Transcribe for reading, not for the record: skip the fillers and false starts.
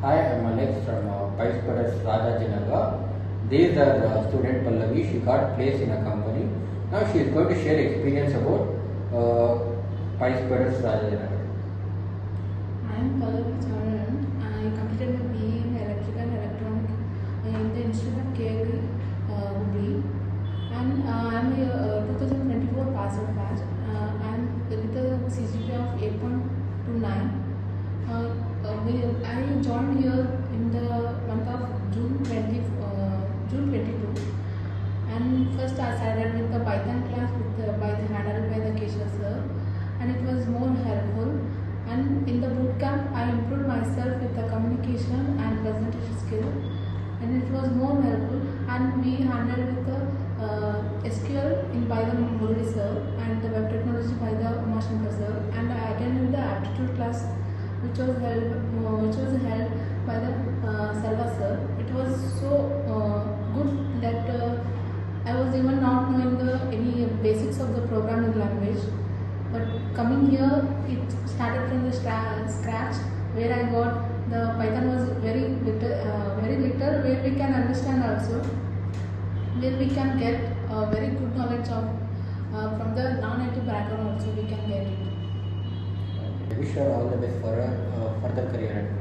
Hi, I'm Alex from PySpiders Rajajinagar. This is our student Pallavi. She got placed in a company. Now she is going to share experience about PySpiders Rajajinagar. I am Pallavi Chavadannavaar. I completed my BE in Electrical and Electronic in the Institute of KLE, Hubli. And I am a 2024 pass out batch. I am with a CGPA of 8.29. I joined here in the month of June 22, and first I started with the Python class handled by the Keshav sir, and it was more helpful. And in the boot camp, I improved myself with the communication and presentation skill, and it was more helpful. And we handled with the SQL by the Murali sir and the web technology by the Umashankar sir, and I attended the aptitude class which was held by the Selva sir. It was so good that I was even not knowing any basics of the programming language. But coming here, it started from the scratch, where I got the Python was very little, where we can understand also, where we can get very good knowledge of from the non-IT background also we can get it. I wish her all the best for her further career.